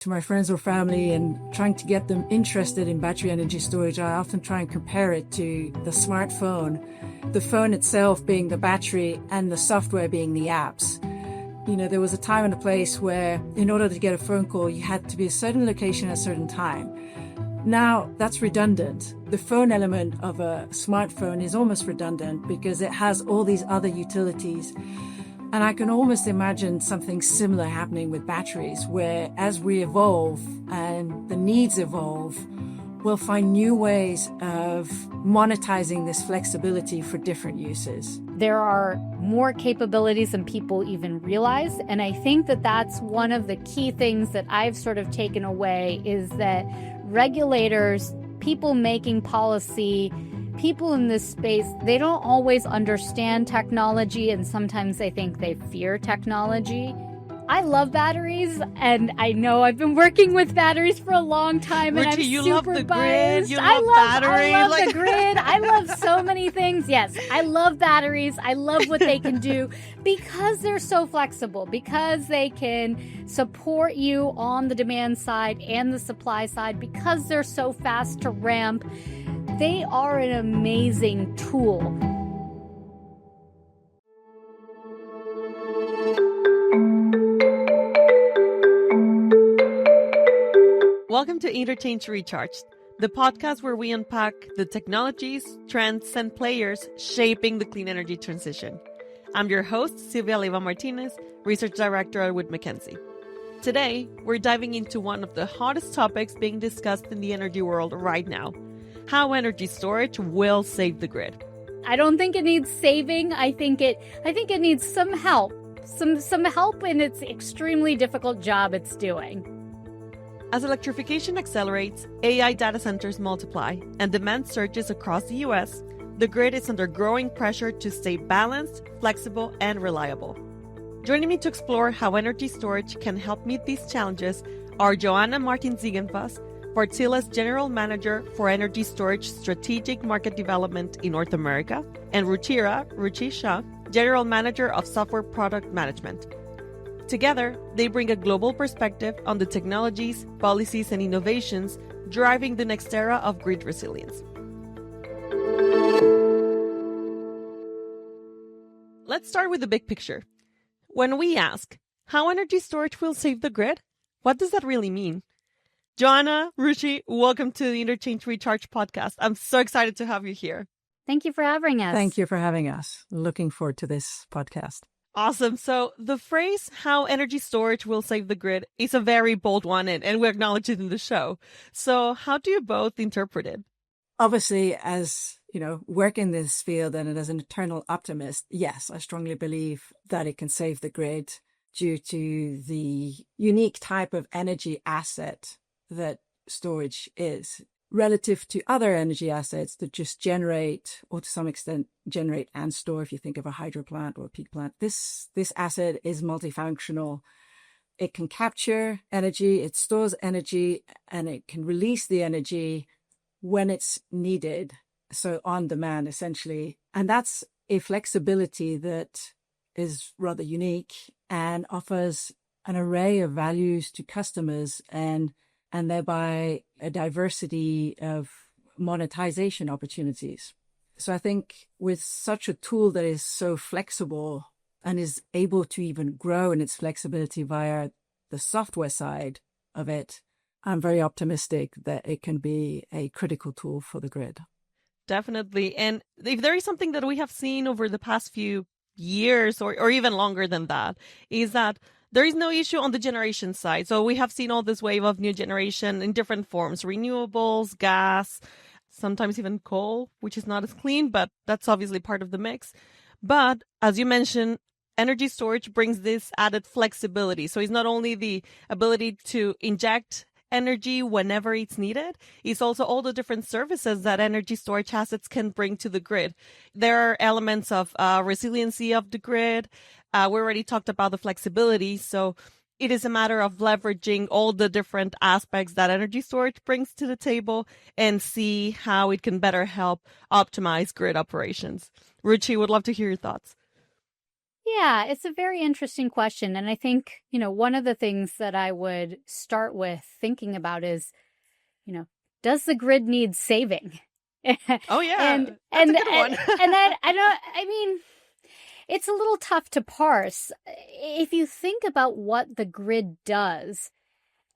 to my friends or family and trying to get them interested in battery energy storage, I often try and compare it to the smartphone, the phone itself being the battery and the software being the apps. You know, there was a time and a place where in order to get a phone call, you had to be a certain location at a certain time. Now that's redundant. The phone element of a smartphone is almost redundant because it has all these other utilities. And I can almost imagine something similar happening with batteries, where as we evolve and the needs evolve, we'll find new ways of monetizing this flexibility for different uses. There are more capabilities than people even realize. And I think that that's one of the key things that I've sort of taken away is that regulators, people making policy, people in this space, they don't always understand technology, and sometimes they think they fear technology. I love batteries, and I know I've been working with batteries for a long time, and Richie, I'm super biased. I love the grid. I love so many things. Yes, I love batteries. I love what they can do because they're so flexible, because they can support you on the demand side and the supply side, because they're so fast to ramp. They are an amazing tool. Welcome to Interchange Recharged, the podcast where we unpack the technologies, trends, and players shaping the clean energy transition. I'm your host, Sylvia Leyva Martinez, Research Director at Wood Mackenzie. Today, we're diving into one of the hottest topics being discussed in the energy world right now: how energy storage will save the grid. I don't think it needs saving. I think it needs some help. Some help in its extremely difficult job it's doing. As electrification accelerates, AI data centers multiply, and demand surges across the US, the grid is under growing pressure to stay balanced, flexible, and reliable. Joining me to explore how energy storage can help meet these challenges are Joanna Martin-Ziegenfuss, Wartsila's General Manager for Energy Storage Strategic Market Development in North America, and Ruchi Shah, General Manager of Software Product Management. Together, they bring a global perspective on the technologies, policies, and innovations driving the next era of grid resilience. Let's start with the big picture. When we ask, how energy storage will save the grid? What does that really mean? Joanna, Ruchi, welcome to the Interchange Recharge podcast. I'm so excited to have you here. Thank you for having us. Thank you for having us. Looking forward to this podcast. Awesome. So the phrase, how energy storage will save the grid, is a very bold one, and we acknowledge it in the show. So how do you both interpret it? Obviously, as work in this field and as an eternal optimist, yes, I strongly believe that it can save the grid due to the unique type of energy asset that storage is relative to other energy assets that just generate, or to some extent generate and store. If you think of a hydro plant or a peak plant, this asset is multifunctional. It can capture energy, it stores energy, and it can release the energy when it's needed. So on demand, essentially. And that's a flexibility that is rather unique and offers an array of values to customers and thereby a diversity of monetization opportunities. So I think with such a tool that is so flexible and is able to even grow in its flexibility via the software side of it, I'm very optimistic that it can be a critical tool for the grid. Definitely. And if there is something that we have seen over the past few years or even longer than that, is that there is no issue on the generation side. So we have seen all this wave of new generation in different forms: renewables, gas, sometimes even coal, which is not as clean, but that's obviously part of the mix. But as you mentioned, energy storage brings this added flexibility. So it's not only the ability to inject energy whenever it's needed, it's also all the different services that energy storage assets can bring to the grid. There are elements of resiliency of the grid. We already talked about the flexibility. So it is a matter of leveraging all the different aspects that energy storage brings to the table and see how it can better help optimize grid operations. Ruchi, would love to hear your thoughts. Yeah, it's a very interesting question. And I think, one of the things that I would start with thinking about is, does the grid need saving? Oh yeah, and that's a and good one. and I mean, it's a little tough to parse. If you think about what the grid does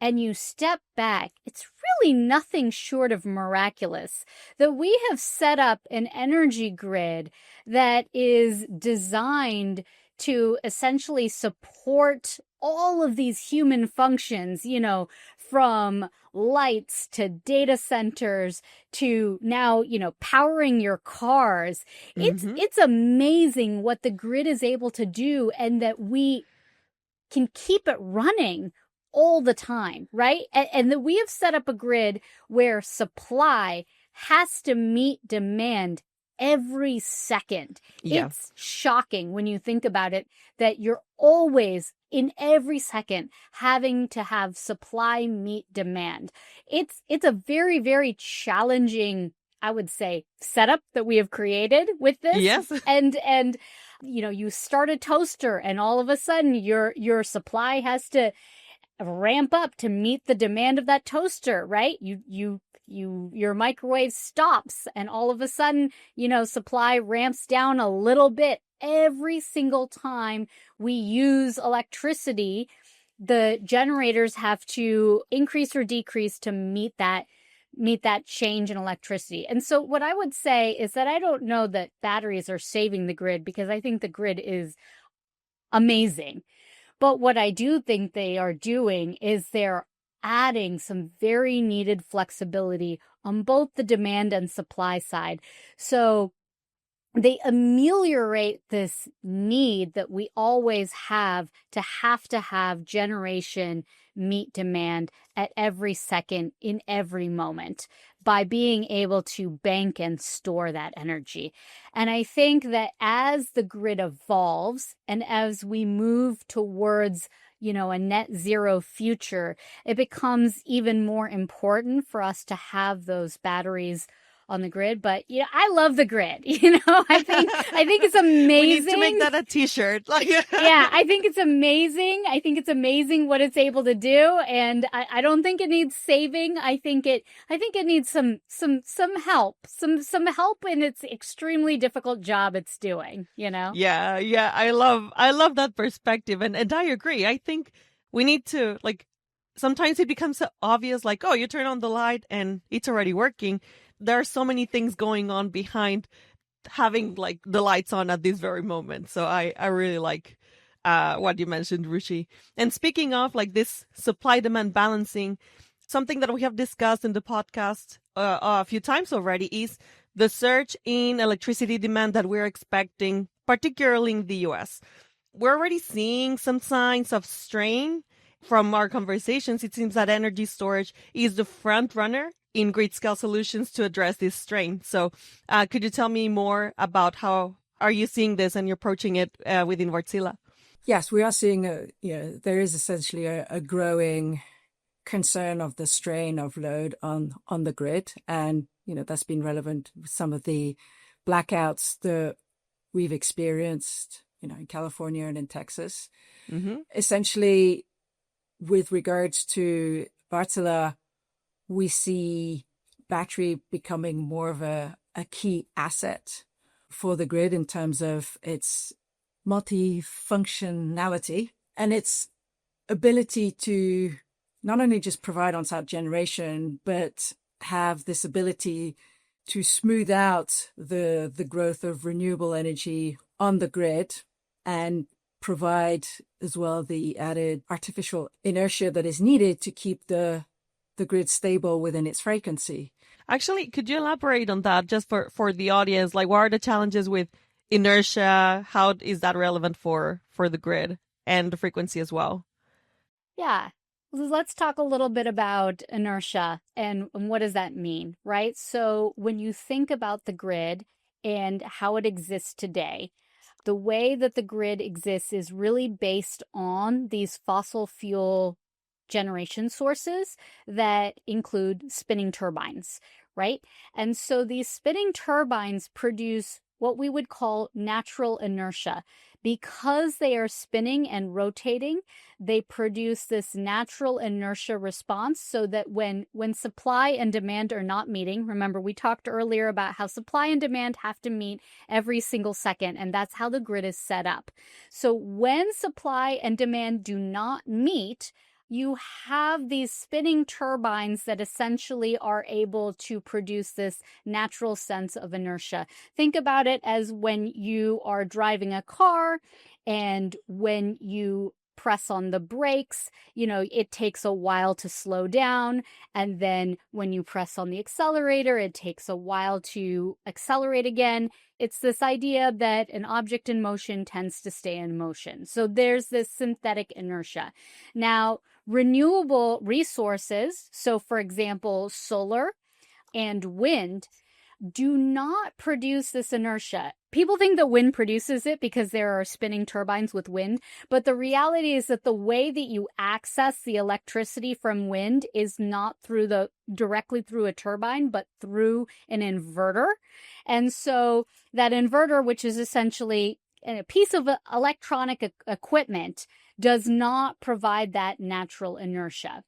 and you step back, it's really nothing short of miraculous that we have set up an energy grid that is designed to essentially support all of these human functions, from lights to data centers to now, powering your cars. Hmm. It's amazing what the grid is able to do, and that we can keep it running all the time, right? And that we have set up a grid where supply has to meet demand every second. Yeah. It's shocking when you think about it, that you're always in every second having to have supply meet demand. It's a very, very challenging, I would say, setup that we have created with this. Yes. And you start a toaster and all of a sudden your supply has to ramp up to meet the demand of that toaster, right? Your microwave stops and all of a sudden, supply ramps down a little bit. Every single time we use electricity, the generators have to increase or decrease to meet that change in electricity. And so what I would say is that I don't know that batteries are saving the grid, because I think the grid is amazing. But what I do think they are doing is they're adding some very needed flexibility on both the demand and supply side. So they ameliorate this need that we always have to have generation meet demand at every second in every moment by being able to bank and store that energy. And I think that as the grid evolves and as we move towards a net zero future, it becomes even more important for us to have those batteries on the grid. But I love the grid. I think it's amazing. We need to make that a t-shirt. Yeah, I think it's amazing. I think it's amazing what it's able to do, and I don't think it needs saving. I think it needs some help, some help in its extremely difficult job it's doing. Yeah. I love that perspective, and I agree. I think we need to, sometimes it becomes so obvious, oh, you turn on the light and it's already working. There are so many things going on behind having the lights on at this very moment. So I really like what you mentioned, Ruchi. And speaking of this supply demand balancing, something that we have discussed in the podcast a few times already is the surge in electricity demand that we're expecting, particularly in the US. We're already seeing some signs of strain. From our conversations, it seems that energy storage is the front runner in grid scale solutions to address this strain. So could you tell me more about how are you seeing this and you're approaching it within Wartsila? Yes, we are seeing there is essentially a growing concern of the strain of load on the grid. And, that's been relevant with some of the blackouts that we've experienced, in California and in Texas. Mm-hmm. Essentially, with regards to Wartsila, we see battery becoming more of a key asset for the grid in terms of its multifunctionality and its ability to not only just provide on-site generation, but have this ability to smooth out the growth of renewable energy on the grid and provide as well the added artificial inertia that is needed to keep the grid stable within its frequency. Actually, could you elaborate on that just for the audience? What are the challenges with inertia? How is that relevant for the grid and the frequency as well? Yeah. Let's talk a little bit about inertia and what does that mean, right? So when you think about the grid and how it exists today, the way that the grid exists is really based on these fossil fuel generation sources that include spinning turbines, right? And so these spinning turbines produce what we would call natural inertia. because they are spinning and rotating, they produce this natural inertia response so that when supply and demand are not meeting, remember we talked earlier about how supply and demand have to meet every single second, and that's how the grid is set up. So when supply and demand do not meet, you have these spinning turbines that essentially are able to produce this natural sense of inertia. Think about it as when you are driving a car and when you press on the brakes, it takes a while to slow down. And then when you press on the accelerator, it takes a while to accelerate again. It's this idea that an object in motion tends to stay in motion. So there's this synthetic inertia. Now, renewable resources, so for example, solar and wind, do not produce this inertia. People think that wind produces it because there are spinning turbines with wind, but the reality is that the way that you access the electricity from wind is not directly through a turbine, but through an inverter. And so that inverter, which is essentially a piece of electronic equipment, does not provide that natural inertia.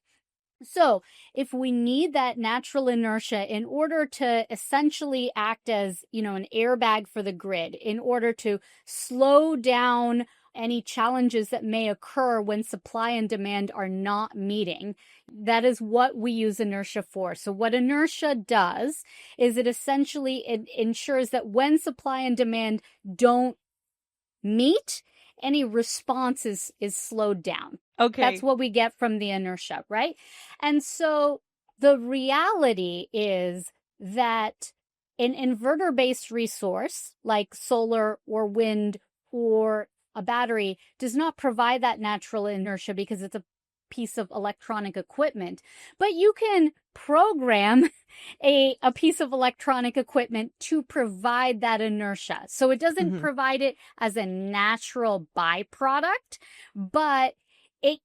So if we need that natural inertia in order to essentially act as, an airbag for the grid, in order to slow down any challenges that may occur when supply and demand are not meeting, that is what we use inertia for. So what inertia does is it ensures that when supply and demand don't meet, any response is slowed down. Okay. That's what we get from the inertia, right? And so the reality is that an inverter-based resource like solar or wind or a battery does not provide that natural inertia because it's a piece of electronic equipment. But you can program a piece of electronic equipment to provide that inertia. So it doesn't provide it as a natural byproduct, but we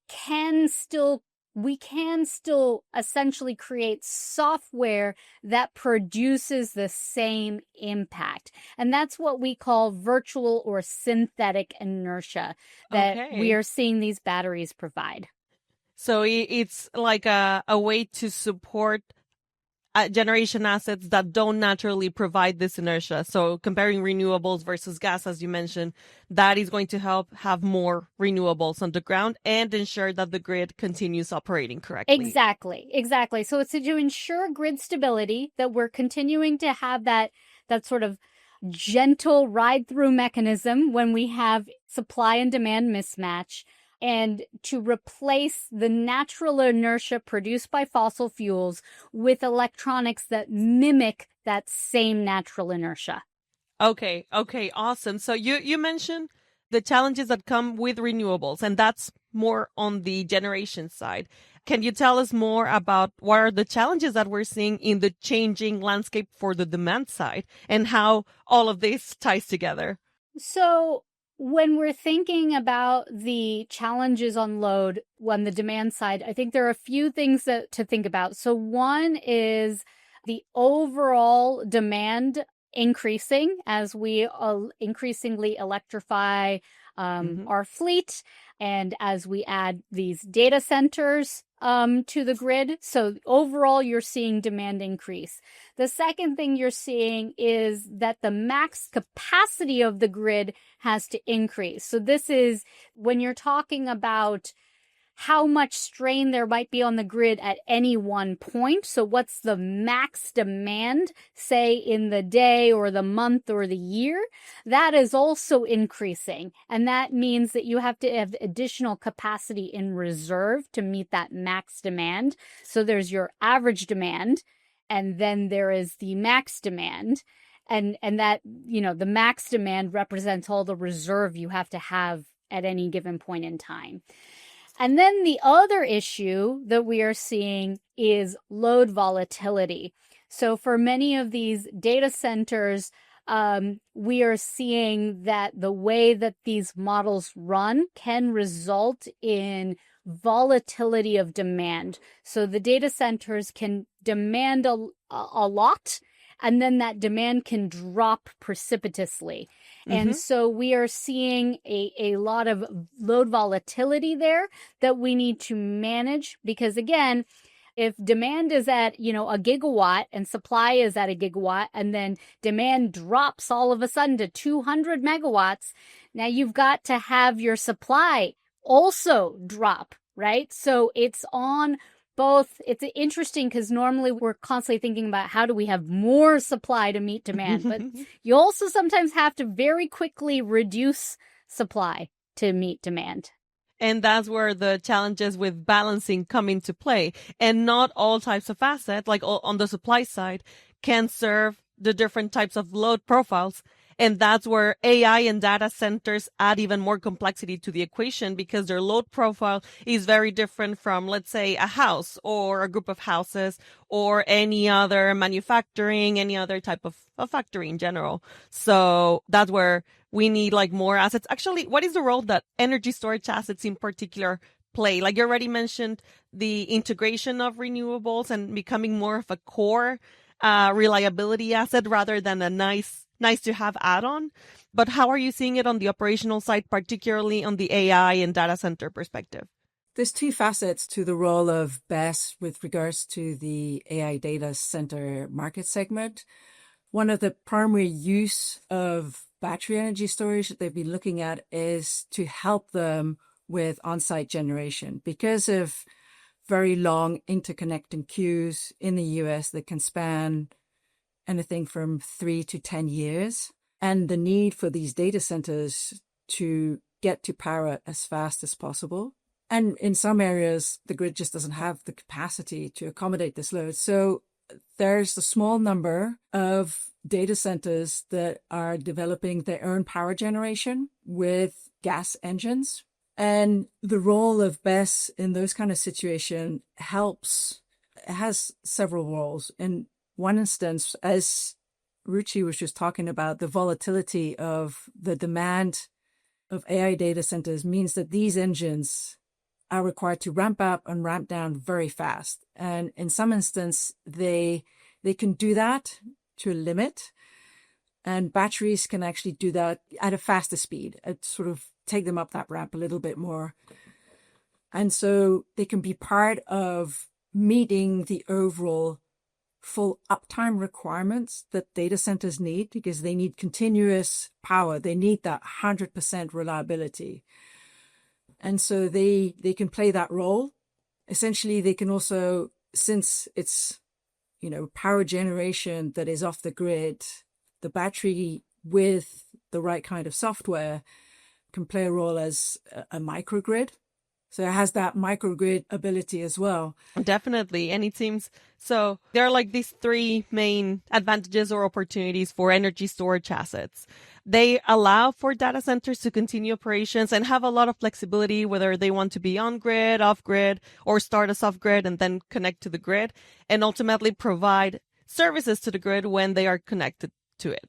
can still essentially create software that produces the same impact. And that's what we call virtual or synthetic inertia that we are seeing these batteries provide. So it's like a way to support generation assets that don't naturally provide this inertia. So comparing renewables versus gas, as you mentioned, that is going to help have more renewables on the ground and ensure that the grid continues operating correctly. Exactly. So it's to ensure grid stability, that we're continuing to have that sort of gentle ride-through mechanism when we have supply and demand mismatch, and to replace the natural inertia produced by fossil fuels with electronics that mimic that same natural inertia. Okay, awesome. So you mentioned the challenges that come with renewables, and that's more on the generation side. Can you tell us more about what are the challenges that we're seeing in the changing landscape for the demand side and how all of this ties together? So when we're thinking about the challenges on load on the demand side, I think there are a few things to think about. So one is the overall demand increasing as we increasingly electrify our fleet, and as we add these data centers to the grid. So overall, you're seeing demand increase. The second thing you're seeing is that the max capacity of the grid has to increase. So this is when you're talking about how much strain there might be on the grid at any one point. So what's the max demand, say, in the day or the month or the year? That is also increasing. And that means that you have to have additional capacity in reserve to meet that max demand. So there's your average demand, and then there is the max demand. And that, the max demand represents all the reserve you have to have at any given point in time. And then the other issue that we are seeing is load volatility. So for many of these data centers, we are seeing that the way that these models run can result in volatility of demand. So the data centers can demand a lot, and then that demand can drop precipitously. And so we are seeing a lot of load volatility there that we need to manage, because again, if demand is at, a gigawatt and supply is at a gigawatt, and then demand drops all of a sudden to 200 megawatts, now you've got to have your supply also drop, right? So it's on both. It's interesting because normally we're constantly thinking about how do we have more supply to meet demand, but you also sometimes have to very quickly reduce supply to meet demand. And that's where the challenges with balancing come into play. And not all types of assets, like on the supply side, can serve the different types of load profiles. And that's where AI and data centers add even more complexity to the equation, because their load profile is very different from, let's say, a house or a group of houses or any other manufacturing, any other type of factory in general. So that's where we need like more assets. Actually, what is the role that energy storage assets in particular play? Like you already mentioned, the integration of renewables and becoming more of a core reliability asset rather than a nice to have add-on. But how are you seeing it on the operational side, particularly on the AI and data center perspective? There's two facets to the role of BESS with regards to the AI data center market segment. One of the primary use of battery energy storage that they've been looking at is to help them with on-site generation. Because of very long interconnecting queues in the US that can span anything from 3 to 10 years, and the need for these data centers to get to power as fast as possible. And in some areas, the grid just doesn't have the capacity to accommodate this load. So there's a small number of data centers that are developing their own power generation with gas engines. And the role of BESS in those kind of situations has several roles. In one instance, as Ruchi was just talking about, the volatility of the demand of AI data centers means that these engines are required to ramp up and ramp down very fast. And in some instances, they can do that to a limit. And batteries can actually do that at a faster speed, sort of take them up that ramp a little bit more. And so they can be part of meeting the overall full uptime requirements that data centers need, because they need continuous power. They need that 100% reliability. And so they can play that role. Essentially, they can also, since it's, power generation that is off the grid, the battery with the right kind of software can play a role as a microgrid. So it has that microgrid ability as well. Definitely. And it seems so there are like these three main advantages or opportunities for energy storage assets. They allow for data centers to continue operations and have a lot of flexibility, whether they want to be on grid, off grid, or start us off grid and then connect to the grid, and ultimately provide services to the grid when they are connected to it.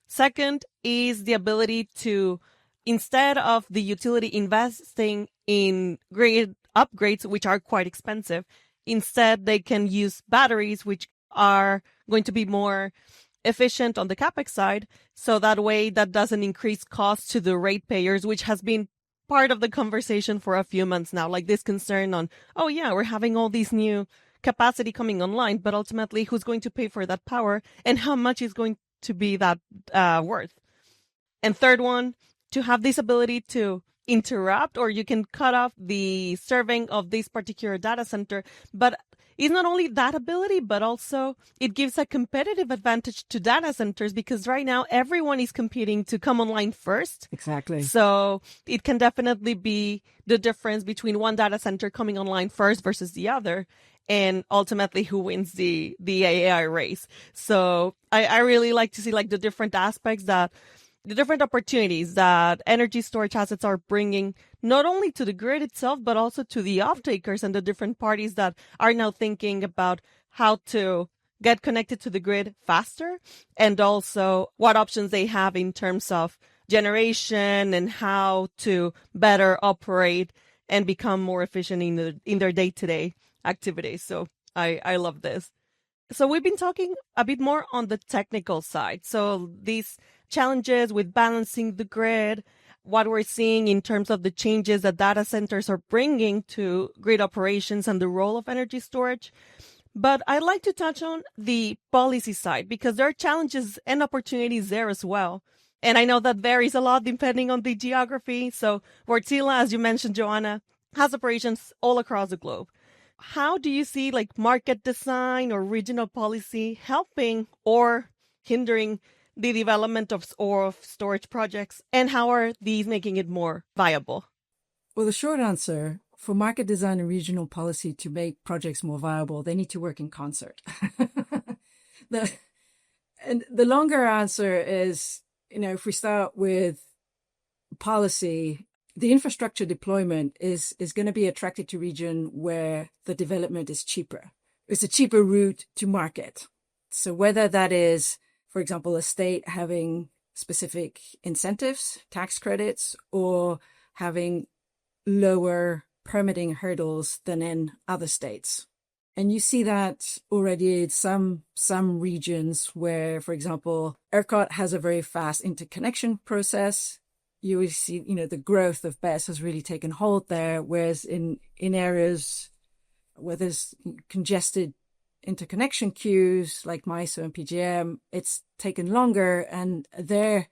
Second is the ability to, instead of the utility investing in grid upgrades, which are quite expensive, instead they can use batteries, which are going to be more efficient on the capex side. So that way that doesn't increase costs to the ratepayers, which has been part of the conversation for a few months now. Like this concern on, oh yeah, we're having all these new capacity coming online, but ultimately who's going to pay for that power and how much is going to be that worth? And third one, to have this ability to interrupt, or you can cut off the serving of this particular data center. But it's not only that ability, but also it gives a competitive advantage to data centers, because right now everyone is competing to come online first. Exactly. So it can definitely be the difference between one data center coming online first versus the other, and ultimately who wins the AI race. So I really like to see like the different aspects the different opportunities that energy storage assets are bringing, not only to the grid itself, but also to the off-takers and the different parties that are now thinking about how to get connected to the grid faster, and also what options they have in terms of generation and how to better operate and become more efficient in their day-to-day activities. So I love this. So we've been talking a bit more on the technical side. So these challenges with balancing the grid, what we're seeing in terms of the changes that data centers are bringing to grid operations and the role of energy storage. But I'd like to touch on the policy side because there are challenges and opportunities there as well. And I know that varies a lot depending on the geography. So Wartsila, as you mentioned, Joanna, has operations all across the globe. How do you see like market design or regional policy helping or hindering the development of storage projects? And how are these making it more viable? Well, the short answer, for market design and regional policy to make projects more viable, they need to work in concert. The longer answer is, if we start with policy, the infrastructure deployment is going to be attracted to region where the development is cheaper. It's a cheaper route to market. So whether that is, for example, a state having specific incentives, tax credits, or having lower permitting hurdles than in other states. And you see that already in some regions where, for example, ERCOT has a very fast interconnection process. You will see, the growth of BESS has really taken hold there, whereas in areas where there's congested interconnection queues like MISO and PJM, it's taken longer, and the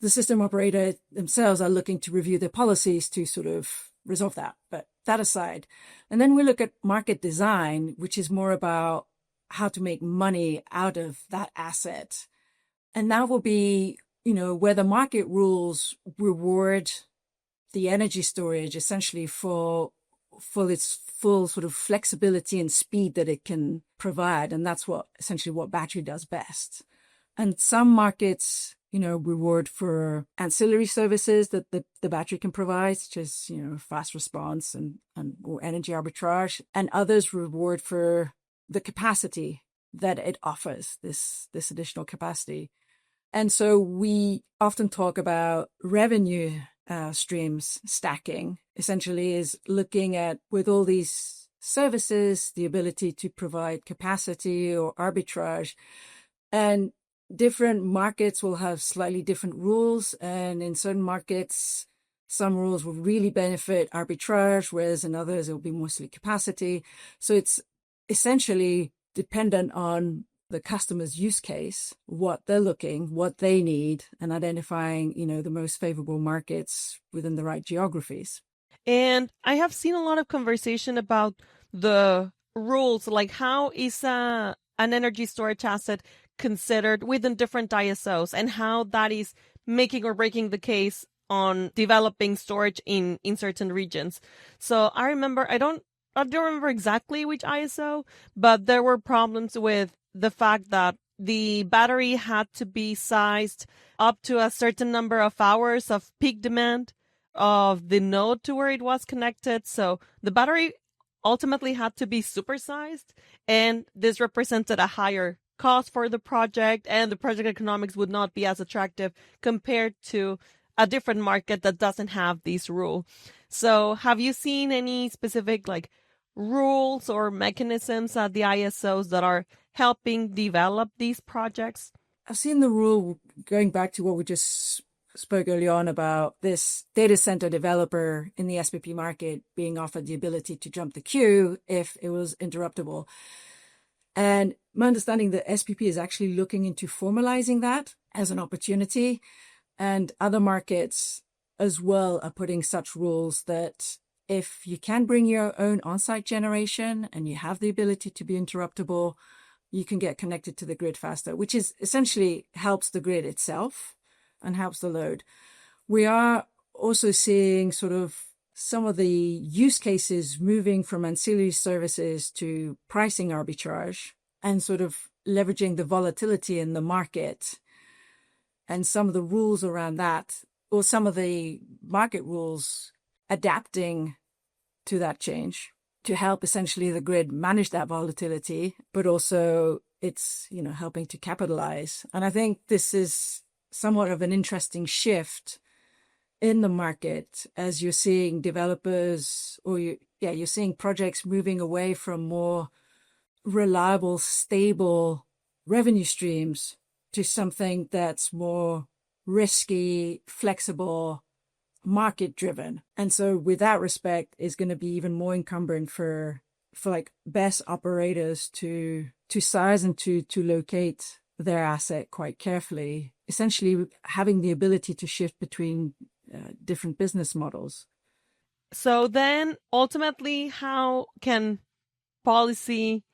system operator themselves are looking to review their policies to sort of resolve that. But that aside, and then we look at market design, which is more about how to make money out of that asset. And that will be where the market rules reward the energy storage essentially for its full sort of flexibility and speed that it can provide. And that's essentially what battery does best. And some markets, reward for ancillary services that the battery can provide, such as, fast response or energy arbitrage. And others reward for the capacity that it offers, this additional capacity. And so we often talk about revenue streams stacking, essentially is looking at, with all these services, the ability to provide capacity or arbitrage. And different markets will have slightly different rules. And in certain markets, some rules will really benefit arbitrage, whereas in others, it will be mostly capacity. So it's essentially dependent on the customer's use case, what they're looking, what they need, and identifying, the most favorable markets within the right geographies. And I have seen a lot of conversation about the rules, like how is an energy storage asset considered within different ISOs and how that is making or breaking the case on developing storage in certain regions. So I don't remember exactly which ISO, but there were problems with the fact that the battery had to be sized up to a certain number of hours of peak demand of the node to where it was connected. So the battery ultimately had to be supersized, and this represented a higher cost for the project, and the project economics would not be as attractive compared to a different market that doesn't have this rule. So have you seen any specific rules or mechanisms at the ISOs that are helping develop these projects? I've seen the rule, going back to what we just spoke early on about this data center developer in the SPP market being offered the ability to jump the queue if it was interruptible. And my understanding that SPP is actually looking into formalizing that as an opportunity. And other markets as well are putting such rules that if you can bring your own on-site generation and you have the ability to be interruptible, you can get connected to the grid faster, which is essentially helps the grid itself and helps the load. We are also seeing sort of some of the use cases moving from ancillary services to pricing arbitrage and sort of leveraging the volatility in the market and some of the rules around that, or some of the market rules adapting to that change to help essentially the grid manage that volatility, but also it's, helping to capitalize. And I think this is somewhat of an interesting shift in the market as you're seeing developers you're seeing projects moving away from more reliable, stable revenue streams to something that's more risky, flexible, market driven. And so with that respect, is going to be even more encumbrant for like best operators to size and to locate their asset quite carefully, essentially having the ability to shift between different business models. So then ultimately, how can policy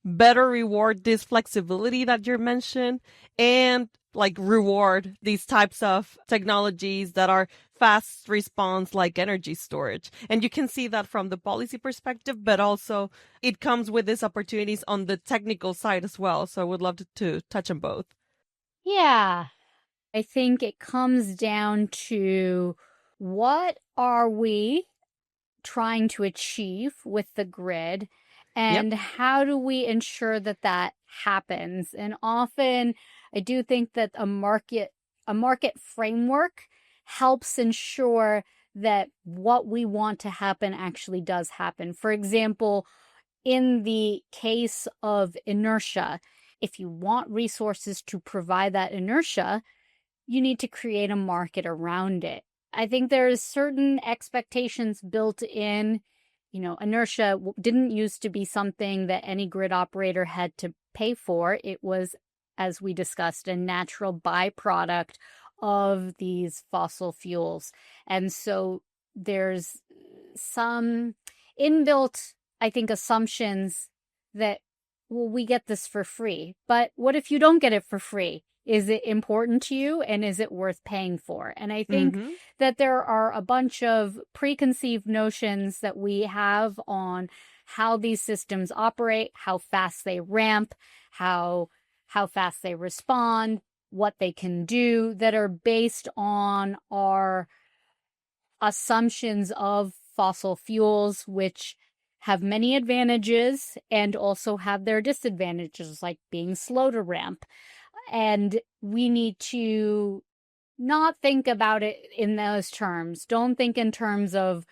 better reward this flexibility that you mentioned and like reward these types of technologies that are fast response like energy storage? And you can see that from the policy perspective, but also it comes with these opportunities on the technical side as well. So I would love to touch on both. Yeah, I think it comes down to what are we trying to achieve with the grid, and how do we ensure that that happens? And often I do think that a market framework helps ensure that what we want to happen actually does happen. For example, in the case of inertia, if you want resources to provide that inertia, you need to create a market around it. I think there's certain expectations built in. You know, inertia didn't used to be something that any grid operator had to pay for. It was, as we discussed, a natural byproduct of these fossil fuels. And so there's some inbuilt, I think, assumptions that, well, we get this for free. But what if you don't get it for free? Is it important to you, and is it worth paying for? And I think that there are a bunch of preconceived notions that we have on how these systems operate, how fast they ramp, how fast they respond, what they can do, that are based on our assumptions of fossil fuels, which have many advantages and also have their disadvantages, like being slow to ramp. And we need to not think about it in those terms. Don't think in terms of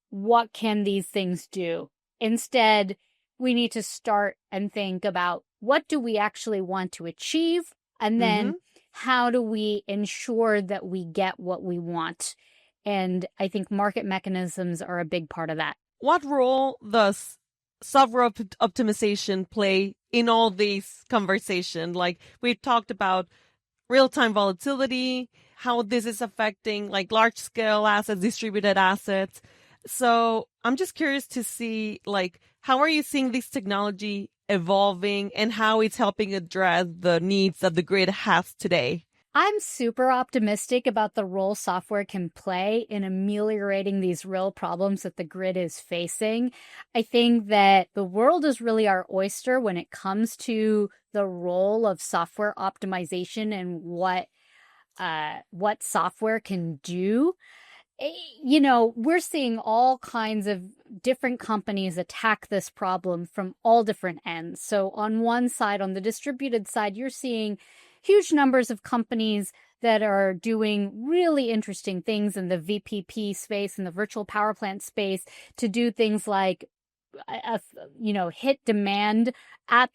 what can these things do. Instead, we need to start and think about what do we actually want to achieve, and then how do we ensure that we get what we want. And I think market mechanisms are a big part of that. What role does software optimization play in all these conversations? Like we've talked about real-time volatility, how this is affecting like large-scale assets, distributed assets. So I'm just curious to see, like, how are you seeing this technology evolving and how it's helping address the needs that the grid has today? I'm super optimistic about the role software can play in ameliorating these real problems that the grid is facing. I think that the world is really our oyster when it comes to the role of software optimization and what software can do. You know, we're seeing all kinds of different companies attack this problem from all different ends. So on one side, on the distributed side, you're seeing huge numbers of companies that are doing really interesting things in the VPP space and the virtual power plant space to do things like, hit demand at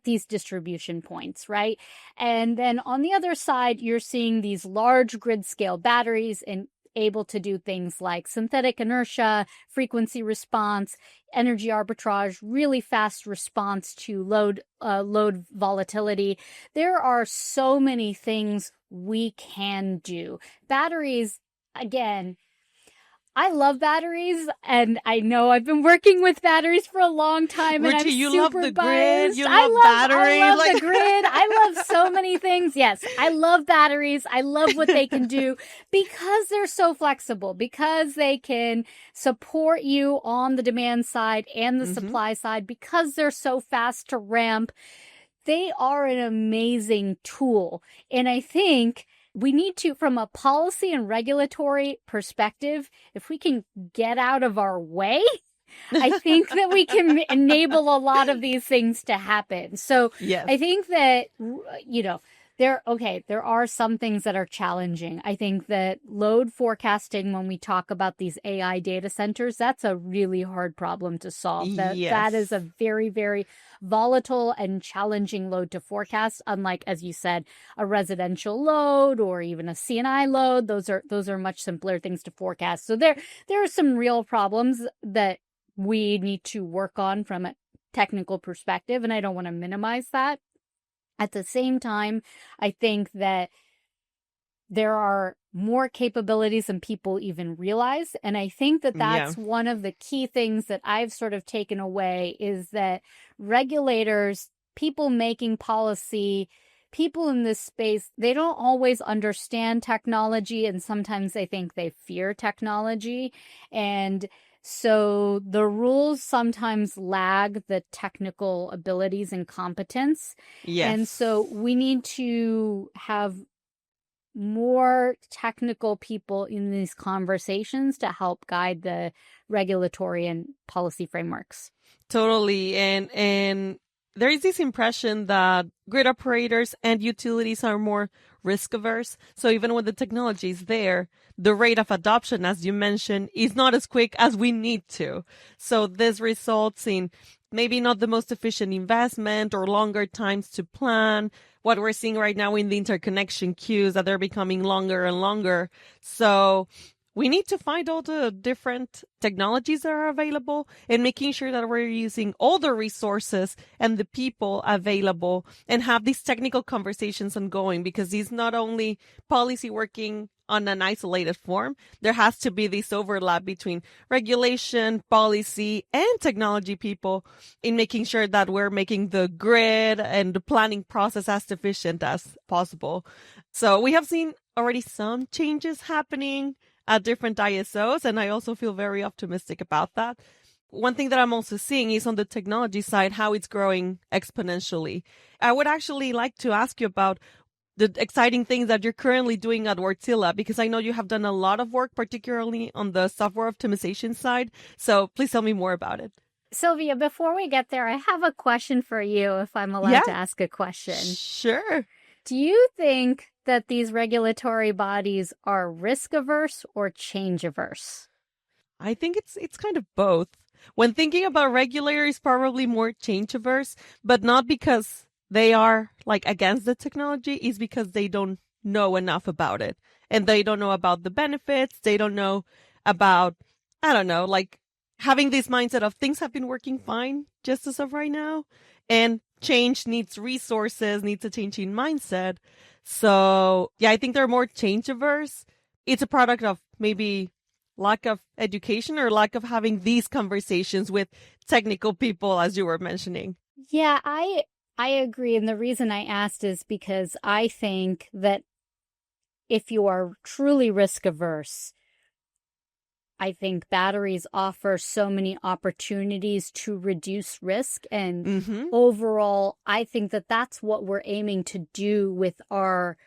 these distribution points, right? And then on the other side, you're seeing these large grid scale batteries and able to do things like synthetic inertia, frequency response, energy arbitrage, really fast response to load volatility. There are so many things we can do. Batteries, again, I love batteries, and I know I've been working with batteries for a long time, and Richie, I'm you super love the biased. grid, you love batteries. I love the grid. I love so many things. Yes, I love batteries. I love what they can do because they're so flexible, because they can support you on the demand side and the supply side, because they're so fast to ramp. They are an amazing tool, and I think we need to, from a policy and regulatory perspective, if we can get out of our way, I think that we can enable a lot of these things to happen. So yes. I think that, There are some things that are challenging. I think that load forecasting, when we talk about these AI data centers, that's a really hard problem to solve. That is a Yes. very, very volatile and challenging load to forecast, unlike, as you said, a residential load or even a C&I load. Those are much simpler things to forecast. So there are some real problems that we need to work on from a technical perspective, and I don't want to minimize that. At the same time, I think that there are more capabilities than people even realize. And I think that Yeah. that's one of the key things that I've sort of taken away is that regulators, people making policy, people in this space, they don't always understand technology. And sometimes I think they fear technology. And so the rules sometimes lag the technical abilities and competence. And Yes. so we need to have more technical people in these conversations to help guide the regulatory and policy frameworks. Totally. And there is this impression that grid operators and utilities are more risk averse. So even when the technology is there, the rate of adoption, as you mentioned, is not as quick as we need to. So this results in maybe not the most efficient investment or longer times to plan. What we're seeing right now in the interconnection queues, that they're becoming longer and longer. So we need to find all the different technologies that are available and making sure that we're using all the resources and the people available and have these technical conversations ongoing, because these not only policy working on an isolated form, there has to be this overlap between regulation, policy, and technology people in making sure that we're making the grid and the planning process as efficient as possible. So we have seen already some changes happening at different ISOs, and I also feel very optimistic about that. One thing that I'm also seeing is on the technology side, how it's growing exponentially. I would actually like to ask you about the exciting things that you're currently doing at Wartsila, because I know you have done a lot of work, particularly on the software optimization side. So please tell me more about it. Sylvia, before we get there, I have a question for you, if I'm allowed to ask a question. Sure. Do you think that these regulatory bodies are risk averse or change averse? I think it's kind of both. When thinking about regulators, probably more change averse, but not because they are like against the technology, is because they don't know enough about it. And they don't know about the benefits. They don't know about, I don't know, like having this mindset of things have been working fine just as of right now. And change needs resources, needs a change in mindset. So yeah, I think they're more change averse. It's a product of maybe lack of education or lack of having these conversations with technical people, as you were mentioning. Yeah, I agree. And the reason I asked is because I think that if you are truly risk averse, I think batteries offer so many opportunities to reduce risk. And overall, I think that that's what we're aiming to do with our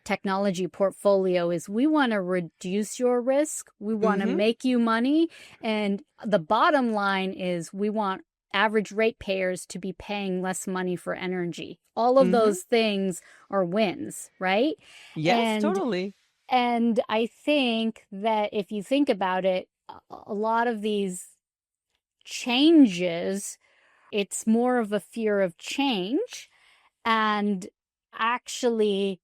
technology portfolio is we want to reduce your risk. We want to make you money. And the bottom line is we want average ratepayers to be paying less money for energy. All of those things are wins, right? Yes, totally. And I think that if you think about it, a lot of these changes, it's more of a fear of change. And actually,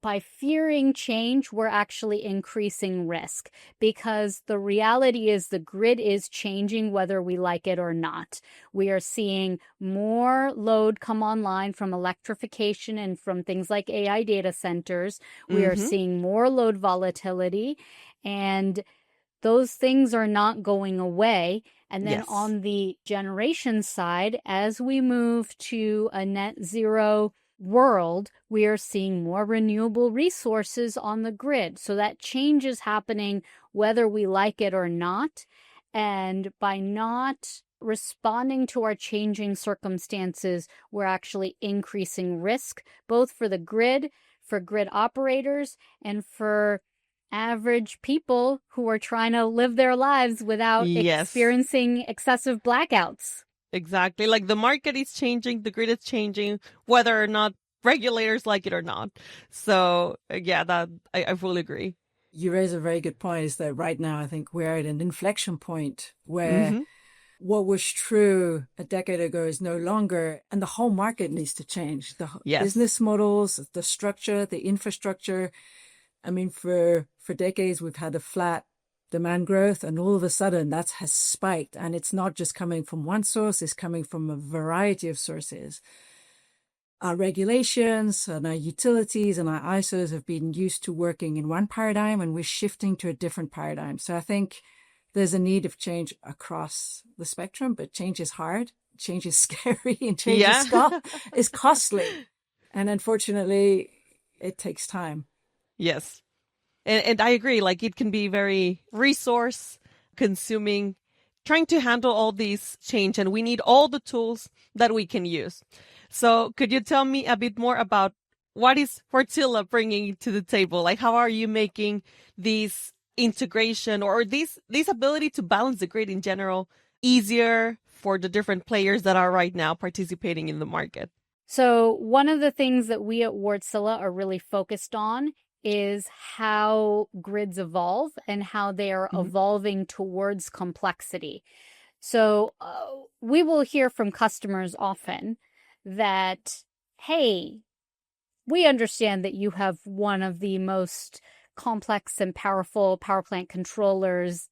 by fearing change, we're actually increasing risk, because the reality is the grid is changing whether we like it or not. We are seeing more load come online from electrification and from things like AI data centers. We are seeing more load volatility, and those things are not going away. And then on the generation side, as we move to a net zero world, we are seeing more renewable resources on the grid. So that change is happening whether we like it or not. And by not responding to our changing circumstances, we're actually increasing risk, both for the grid, for grid operators, and for average people who are trying to live their lives without experiencing excessive blackouts. Exactly. Like the market is changing, the grid is changing, whether or not regulators like it or not. So yeah, that I fully agree. You raise a very good point, is that right now I think we're at an inflection point where Mm-hmm. what was true a decade ago is no longer, and the whole market needs to change. The Yes. business models, the structure, the infrastructure. I mean, for decades, we've had a flat demand growth, and all of a sudden that has spiked. And it's not just coming from one source, it's coming from a variety of sources. Our regulations and our utilities and our ISOs have been used to working in one paradigm, and we're shifting to a different paradigm. So I think there's a need of change across the spectrum, but change is hard, change is scary, and change is costly. And unfortunately, it takes time. Yes. And I agree, like it can be very resource consuming, trying to handle all these change, and we need all the tools that we can use. So could you tell me a bit more about what is Wartsila bringing to the table? Like, how are you making these integration or this ability to balance the grid in general easier for the different players that are right now participating in the market? So one of the things that we at Wartsila are really focused on is how grids evolve and how they are evolving towards complexity. So we will hear from customers often that, hey, we understand that you have one of the most complex and powerful power plant controllers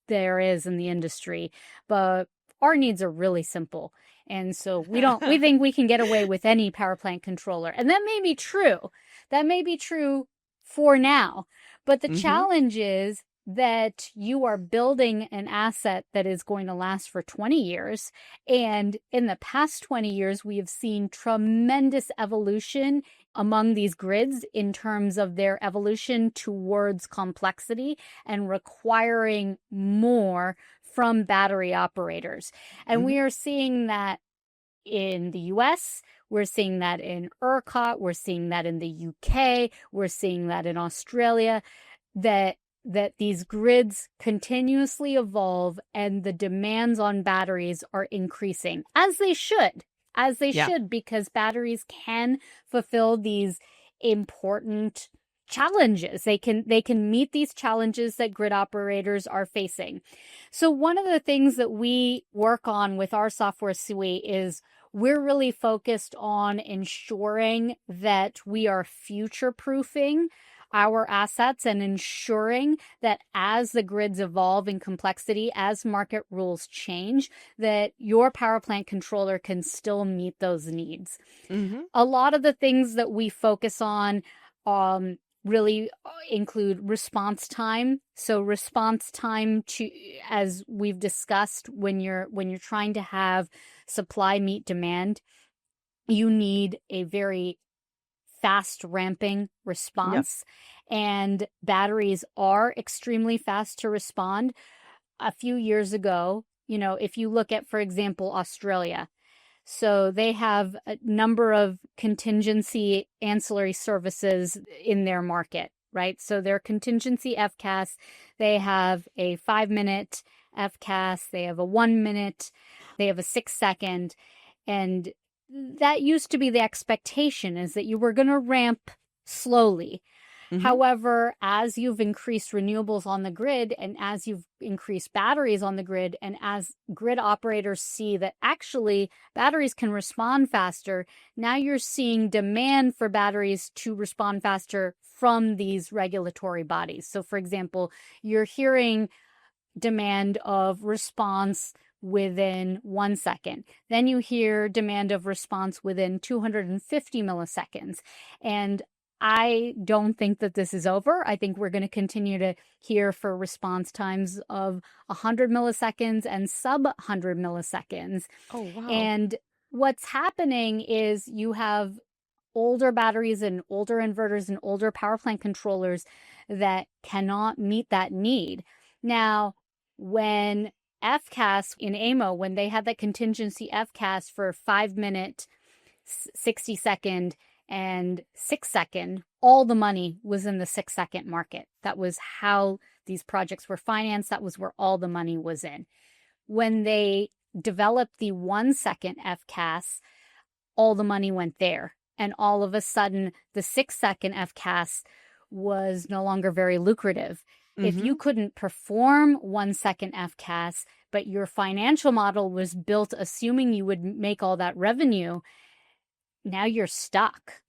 there is in the industry, but our needs are really simple. And so we think we can get away with any power plant controller. And that may be true. That may be true for now. But the challenge is that you are building an asset that is going to last for 20 years. And in the past 20 years, we have seen tremendous evolution among these grids in terms of their evolution towards complexity and requiring more from battery operators. And we are seeing that in the US, we're seeing that in ERCOT, we're seeing that in the UK, we're seeing that in Australia, that these grids continuously evolve and the demands on batteries are increasing, as they should, because batteries can fulfill these important challenges. They can meet these challenges that grid operators are facing. So one of the things that we work on with our software suite is we're really focused on ensuring that we are future-proofing our assets and ensuring that as the grids evolve in complexity, as market rules change, that your power plant controller can still meet those needs. A lot of the things that we focus on really include response time. So response time to, as we've discussed, when you're trying to have supply meet demand, you need a very fast ramping response. And batteries are extremely fast to respond. A few years ago, if you look at, for example, Australia, so they have a number of contingency ancillary services in their market, right? So their contingency FCAS, they have a 5-minute FCAS, they have a 1-minute, they have a 6-second, and that used to be the expectation, is that you were going to ramp slowly. However, as you've increased renewables on the grid and as you've increased batteries on the grid, and as grid operators see that actually batteries can respond faster, now you're seeing demand for batteries to respond faster from these regulatory bodies. So for example, you're hearing demand of response within 1 second. Then you hear demand of response within 250 milliseconds. And I don't think that this is over. I think we're going to continue to hear for response times of 100 milliseconds and sub 100 milliseconds. Oh, wow. And what's happening is you have older batteries and older inverters and older power plant controllers that cannot meet that need. Now, when FCAS in AMO, when they had that contingency FCAS for 5-minute, 60-second, and 6-second, all the money was in the 6-second market. That was how these projects were financed. That was where all the money was in. When they developed the 1-second FCAS, all the money went there. And all of a sudden, the 6-second FCAS was no longer very lucrative. If you couldn't perform 1-second FCAS, but your financial model was built assuming you would make all that revenue, now you're stuck.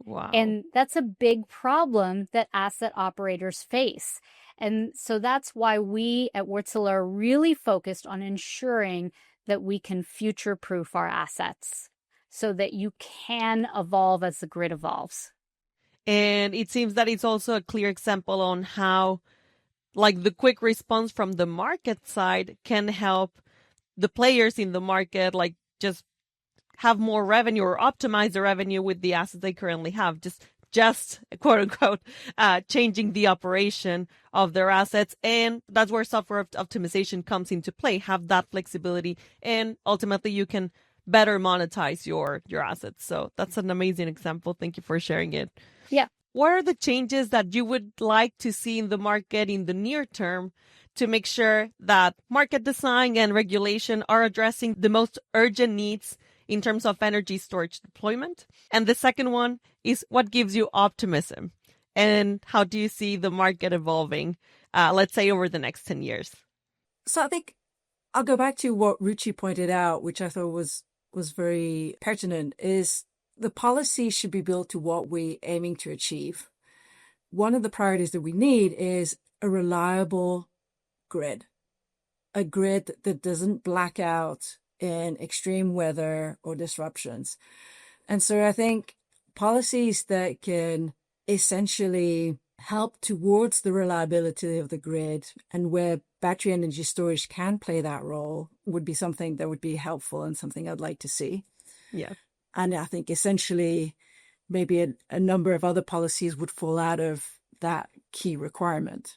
Wow. And that's a big problem that asset operators face. And so that's why we at Wartsila are really focused on ensuring that we can future-proof our assets so that you can evolve as the grid evolves. And it seems that it's also a clear example on how, like, the quick response from the market side can help the players in the market, like, just have more revenue or optimize the revenue with the assets they currently have. Just quote unquote, changing the operation of their assets. And that's where software optimization comes into play. Have that flexibility, and ultimately you can better monetize your assets. So that's an amazing example. Thank you for sharing it. Yeah. What are the changes that you would like to see in the market in the near term to make sure that market design and regulation are addressing the most urgent needs in terms of energy storage deployment? And the second one is, what gives you optimism? And how do you see the market evolving, let's say, over the next 10 years? So I think I'll go back to what Ruchi pointed out, which I thought was very pertinent, is the policy should be built to what we're aiming to achieve. One of the priorities that we need is a reliable grid, a grid that doesn't black out in extreme weather or disruptions. And so I think policies that can essentially help towards the reliability of the grid, and where battery energy storage can play that role, would be something that would be helpful and something I'd like to see. Yeah. And I think essentially maybe a number of other policies would fall out of that key requirement.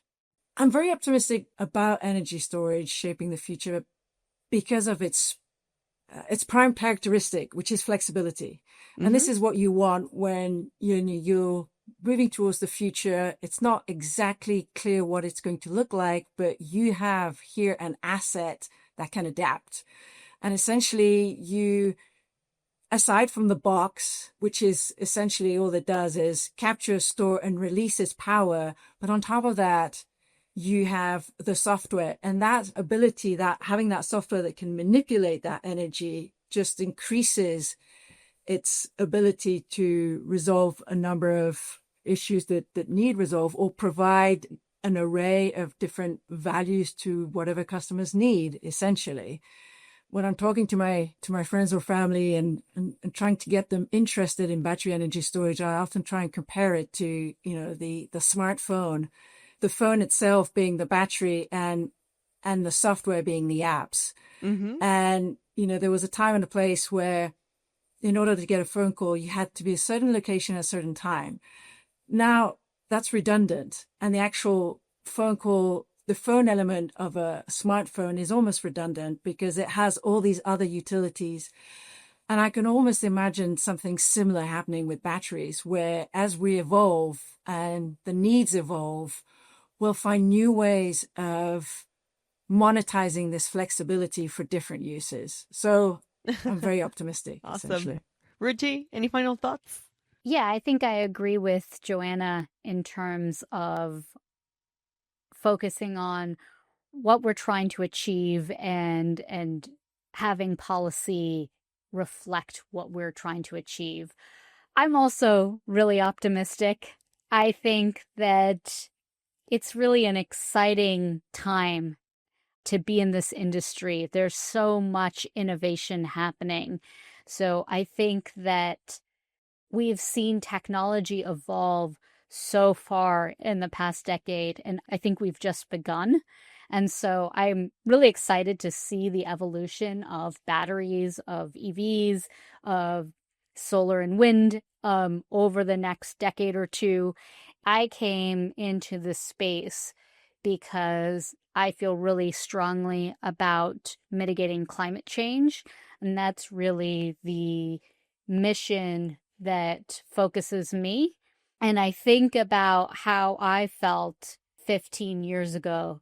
I'm very optimistic about energy storage shaping the future because of its prime characteristic, which is flexibility. And this is what you want when you're moving towards the future. It's not exactly clear what it's going to look like, but you have here an asset that can adapt. And essentially you, aside from the box, which is essentially all it does is capture, store, and releases power. But on top of that, you have the software, and that ability, that having that software that can manipulate that energy just increases its ability to resolve a number of issues that need resolve, or provide an array of different values to whatever customers need, essentially. When I'm talking to my friends or family and trying to get them interested in battery energy storage, I often try and compare it to, the smartphone, the phone itself being the battery and the software being the apps. And, there was a time and a place where in order to get a phone call, you had to be a certain location at a certain time. Now that's redundant, and the actual phone call, the phone element of a smartphone is almost redundant because it has all these other utilities. And I can almost imagine something similar happening with batteries, where as we evolve and the needs evolve, we'll find new ways of monetizing this flexibility for different uses. So I'm very optimistic. Awesome. Ruchi, any final thoughts? Yeah, I think I agree with Joanna in terms of focusing on what we're trying to achieve and having policy reflect what we're trying to achieve. I'm also really optimistic. I think that it's really an exciting time to be in this industry. There's so much innovation happening. So I think that we've seen technology evolve so far in the past decade, and I think we've just begun. And so I'm really excited to see the evolution of batteries, of EVs, of solar and wind over the next decade or two. I came into this space because I feel really strongly about mitigating climate change. And that's really the mission that focuses me. And I think about how I felt 15 years ago,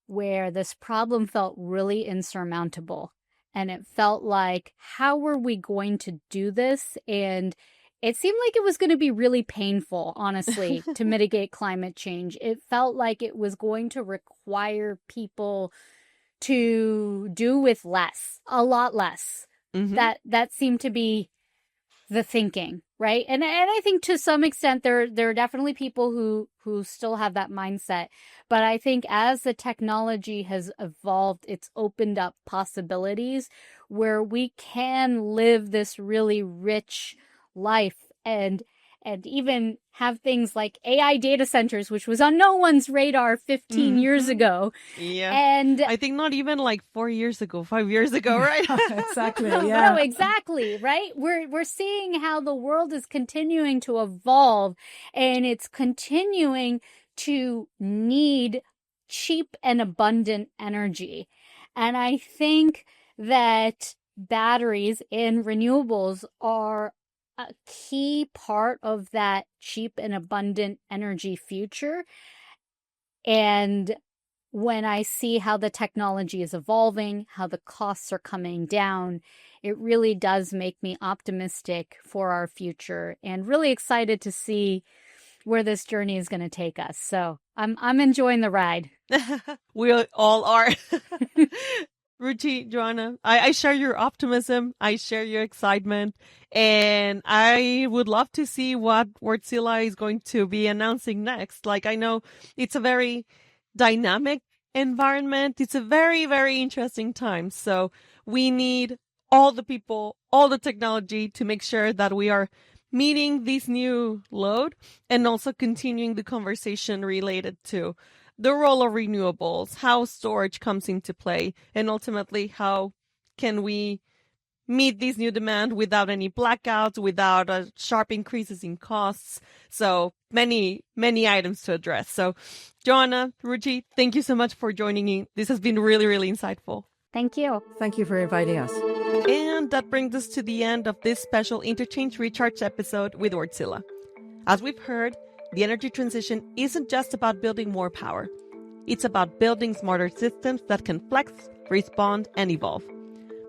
where this problem felt really insurmountable. And it felt like, how were we going to do this? And it seemed like it was going to be really painful, honestly, to mitigate climate change. It felt like it was going to require people to do with less, a lot less. Mm-hmm. That seemed to be the thinking, right? And I think to some extent there are definitely people who still have that mindset. But I think as the technology has evolved, it's opened up possibilities where we can live this really rich life and even have things like AI data centers, which was on no one's radar 15 years ago. Yeah. And I think not even like 4 years ago, 5 years ago, right? Exactly. Yeah. No, exactly, right? We're seeing how the world is continuing to evolve, and it's continuing to need cheap and abundant energy. And I think that batteries and renewables are a key part of that cheap and abundant energy future. And when I see how the technology is evolving, how the costs are coming down, it really does make me optimistic for our future and really excited to see where this journey is going to take us. So I'm enjoying the ride. We all are. Ruchi, Joanna, I share your optimism. I share your excitement. And I would love to see what Wartsila is going to be announcing next. Like, I know it's a very dynamic environment. It's a very, very interesting time. So we need all the people, all the technology to make sure that we are meeting this new load and also continuing the conversation related to the role of renewables, how storage comes into play, and ultimately how can we meet this new demand without any blackouts, without sharp increases in costs. So many, many items to address. So Joanna, Ruchi, thank you so much for joining me. This has been really, really insightful. Thank you. Thank you for inviting us. And that brings us to the end of this special Interchange Recharged episode with Wartsila. As we've heard, the energy transition isn't just about building more power. It's about building smarter systems that can flex, respond, and evolve.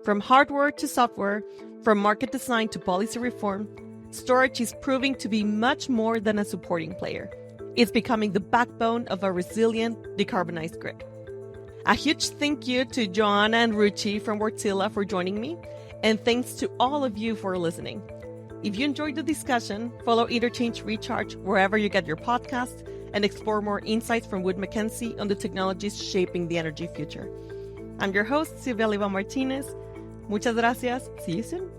From hardware to software, from market design to policy reform, storage is proving to be much more than a supporting player. It's becoming the backbone of a resilient, decarbonized grid. A huge thank you to Joanna and Ruchi from Wartsila for joining me, and thanks to all of you for listening. If you enjoyed the discussion, follow Interchange Recharge wherever you get your podcasts and explore more insights from Wood Mackenzie on the technologies shaping the energy future. I'm your host, Sylvia Leyva Martinez. Muchas gracias. See you soon.